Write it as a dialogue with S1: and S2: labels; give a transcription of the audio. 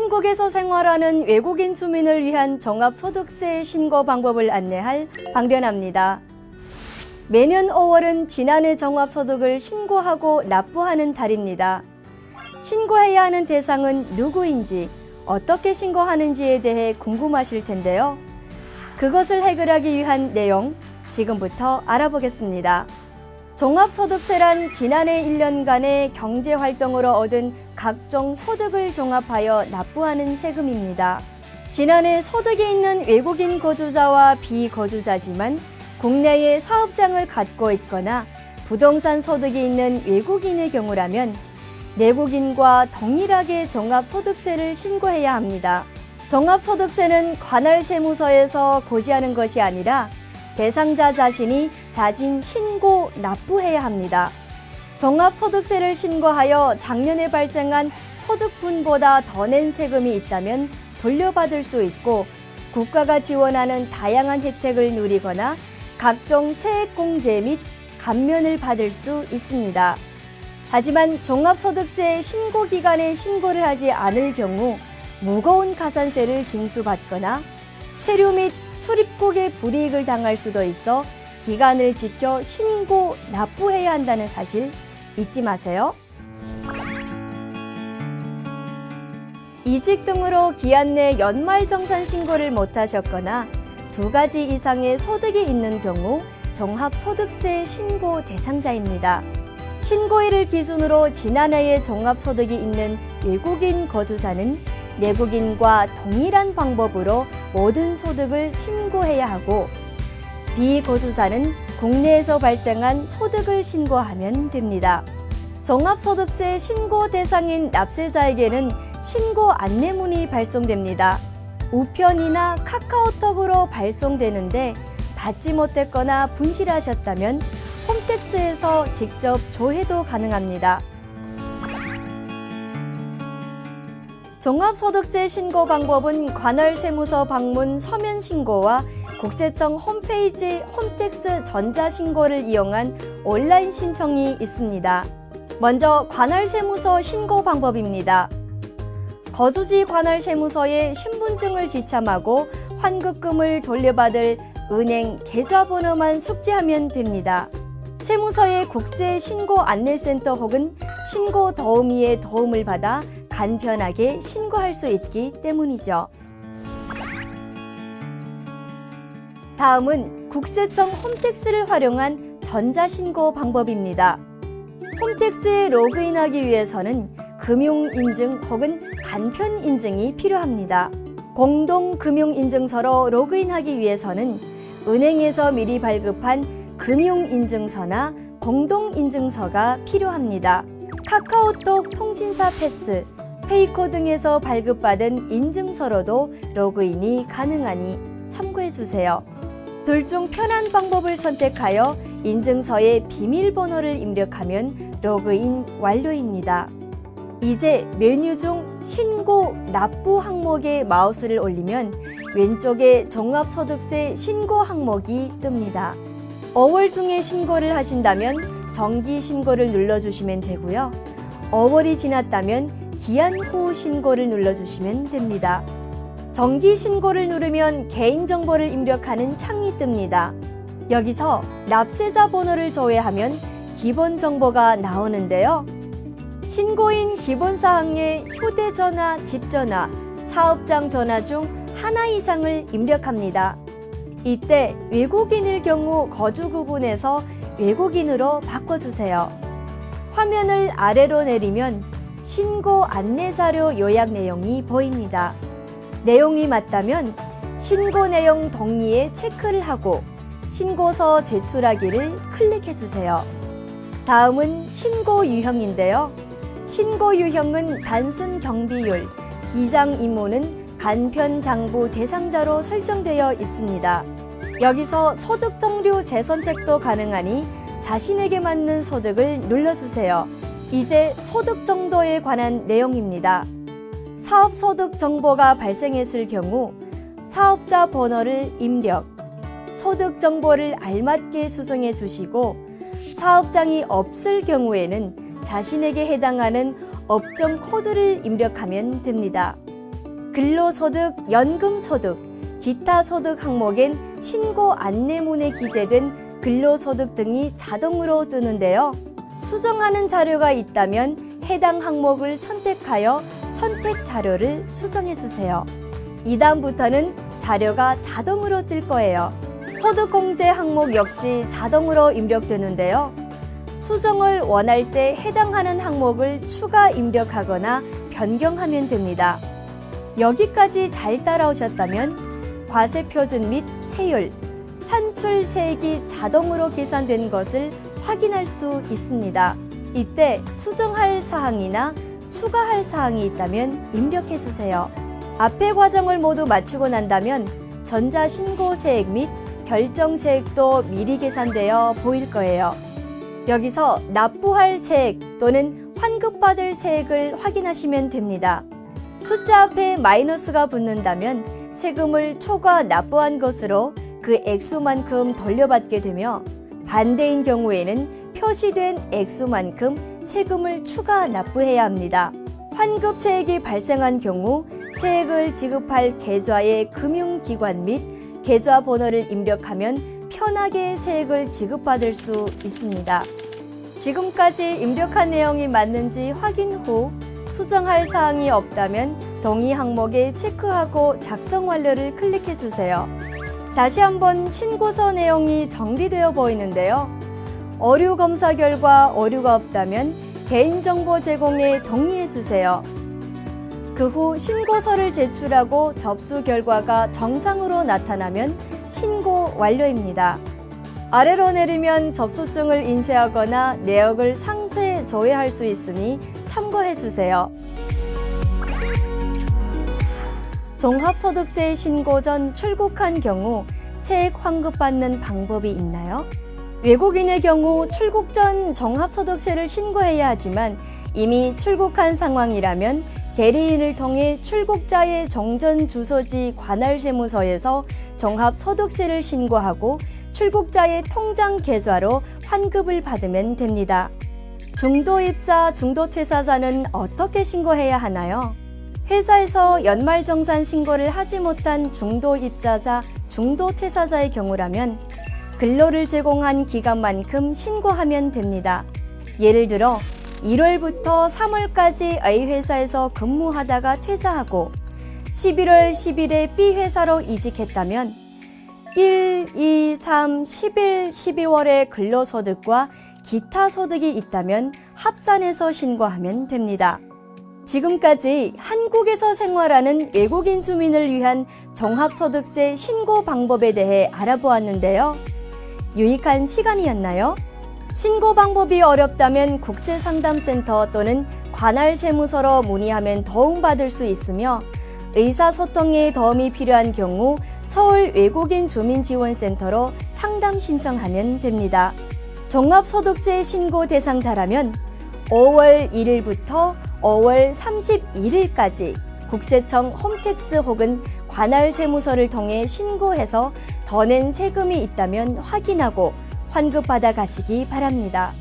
S1: 한국에서 생활하는 외국인 주민을 위한 종합소득세 신고 방법을 안내할 방변합니다. 매년 5월은 지난해 종합소득을 신고하고 납부하는 달입니다. 신고해야 하는 대상은 누구인지, 어떻게 신고하는지에 대해 궁금하실 텐데요. 그것을 해결하기 위한 내용 지금부터 알아보겠습니다. 종합소득세란 지난해 1년간의 경제활동으로 얻은 각종 소득을 종합하여 납부하는 세금입니다. 지난해 소득이 있는 외국인 거주자와 비거주자지만 국내에 사업장을 갖고 있거나 부동산 소득이 있는 외국인의 경우라면 내국인과 동일하게 종합소득세를 신고해야 합니다. 종합소득세는 관할세무서에서 고지하는 것이 아니라 대상자 자신이 자진 신고 납부해야 합니다. 종합소득세를 신고하여 작년에 발생한 소득분보다 더 낸 세금이 있다면 돌려받을 수 있고 국가가 지원하는 다양한 혜택을 누리거나 각종 세액공제 및 감면을 받을 수 있습니다. 하지만 종합소득세 신고기간에 신고를 하지 않을 경우 무거운 가산세를 징수받거나 체류 및 출입국에 불이익을 당할 수도 있어 기간을 지켜 신고, 납부해야 한다는 사실 잊지 마세요. 이직 등으로 기한 내 연말정산 신고를 못하셨거나 2가지 이상의 소득이 있는 경우 종합소득세 신고 대상자입니다. 신고일을 기준으로 지난해에 종합소득이 있는 외국인 거주자는 내국인과 동일한 방법으로 모든 소득을 신고해야 하고 비거주자는 국내에서 발생한 소득을 신고하면 됩니다. 종합소득세 신고 대상인 납세자에게는 신고 안내문이 발송됩니다. 우편이나 카카오톡으로 발송되는데 받지 못했거나 분실하셨다면 홈택스에서 직접 조회도 가능합니다. 종합소득세 신고 방법은 관할세무서 방문 서면 신고와 국세청 홈페이지 홈택스 전자신고를 이용한 온라인 신청이 있습니다. 먼저 관할세무서 신고 방법입니다. 거주지 관할세무서에 신분증을 지참하고 환급금을 돌려받을 은행 계좌번호만 숙지하면 됩니다. 세무서의 국세 신고 안내센터 혹은 신고 도우미의 도움을 받아 간편하게 신고할 수 있기 때문이죠. 다음은 국세청 홈택스를 활용한 전자신고 방법입니다. 홈택스에 로그인하기 위해서는 금융인증 혹은 간편인증이 필요합니다. 공동금융인증서로 로그인하기 위해서는 은행에서 미리 발급한 금융인증서나 공동인증서가 필요합니다. 카카오톡 통신사 패스, 페이코 등에서 발급받은 인증서로도 로그인이 가능하니 참고해주세요. 둘 중 편한 방법을 선택하여 인증서에 비밀번호를 입력하면 로그인 완료입니다. 이제 메뉴 중 신고, 납부 항목에 마우스를 올리면 왼쪽에 종합소득세 신고 항목이 뜹니다. 5월 중에 신고를 하신다면 정기 신고를 눌러주시면 되고요. 5월이 지났다면 기한 후 신고를 눌러주시면 됩니다. 정기 신고를 누르면 개인정보를 입력하는 창이 뜹니다. 여기서 납세자 번호를 조회하면 기본 정보가 나오는데요. 신고인 기본사항에 휴대전화, 집전화, 사업장 전화 중 하나 이상을 입력합니다. 이때 외국인일 경우 거주 구분에서 외국인으로 바꿔주세요. 화면을 아래로 내리면 신고 안내자료 요약 내용이 보입니다. 내용이 맞다면 신고 내용 동의에 체크를 하고 신고서 제출하기를 클릭해주세요. 다음은 신고 유형인데요. 신고 유형은 단순 경비율, 기장 임무는 간편장부 대상자로 설정되어 있습니다. 여기서 소득 종류 재선택도 가능하니 자신에게 맞는 소득을 눌러주세요. 이제 소득 정도에 관한 내용입니다. 사업소득 정보가 발생했을 경우 사업자 번호를 입력, 소득 정보를 알맞게 수정해 주시고 사업장이 없을 경우에는 자신에게 해당하는 업종 코드를 입력하면 됩니다. 근로소득, 연금소득, 기타 소득 항목엔 신고 안내문에 기재된 근로소득 등이 자동으로 뜨는데요. 수정하는 자료가 있다면 해당 항목을 선택하여 선택 자료를 수정해 주세요. 이 다음부터는 자료가 자동으로 뜰 거예요. 소득공제 항목 역시 자동으로 입력되는데요. 수정을 원할 때 해당하는 항목을 추가 입력하거나 변경하면 됩니다. 여기까지 잘 따라오셨다면 과세표준 및 세율, 산출세액이 자동으로 계산된 것을 확인할 수 있습니다. 이때 수정할 사항이나 추가할 사항이 있다면 입력해 주세요. 앞의 과정을 모두 마치고 난다면 전자신고세액 및 결정세액도 미리 계산되어 보일 거예요. 여기서 납부할 세액 또는 환급받을 세액을 확인하시면 됩니다. 숫자 앞에 마이너스가 붙는다면 세금을 초과 납부한 것으로 그 액수만큼 돌려받게 되며 반대인 경우에는 표시된 액수만큼 세금을 추가 납부해야 합니다. 환급세액이 발생한 경우 세액을 지급할 계좌의 금융기관 및 계좌 번호를 입력하면 편하게 세액을 지급받을 수 있습니다. 지금까지 입력한 내용이 맞는지 확인 후 수정할 사항이 없다면 동의 항목에 체크하고 작성 완료를 클릭해 주세요. 다시 한번 신고서 내용이 정리되어 보이는데요. 어류 검사 결과 오류가 없다면 개인정보 제공에 동의해 주세요. 그 후 신고서를 제출하고 접수 결과가 정상으로 나타나면 신고 완료입니다. 아래로 내리면 접수증을 인쇄하거나 내역을 상세 조회할 수 있으니 참고해 주세요. 종합소득세 신고 전 출국한 경우 세액 환급받는 방법이 있나요? 외국인의 경우 출국 전 종합소득세를 신고해야 하지만 이미 출국한 상황이라면 대리인을 통해 출국자의 정전 주소지 관할세무서에서 종합소득세를 신고하고 출국자의 통장 계좌로 환급을 받으면 됩니다. 중도입사, 중도퇴사자는 어떻게 신고해야 하나요? 회사에서 연말정산 신고를 하지 못한 중도입사자, 중도퇴사자의 경우라면 근로를 제공한 기간만큼 신고하면 됩니다. 예를 들어 1월부터 3월까지 A 회사에서 근무하다가 퇴사하고 11월 10일에 B 회사로 이직했다면 1, 2, 3, 11, 12월에 근로소득과 기타 소득이 있다면 합산해서 신고하면 됩니다. 지금까지 한국에서 생활하는 외국인 주민을 위한 종합소득세 신고 방법에 대해 알아보았는데요. 유익한 시간이었나요? 신고 방법이 어렵다면 국세상담센터 또는 관할세무서로 문의하면 도움받을 수 있으며 의사소통에 도움이 필요한 경우 서울 외국인 주민지원센터로 상담 신청하면 됩니다. 종합소득세 신고 대상자라면 5월 1일부터 5월 31일까지 국세청 홈택스 혹은 관할세무서를 통해 신고해서 더 낸 세금이 있다면 확인하고 환급받아 가시기 바랍니다.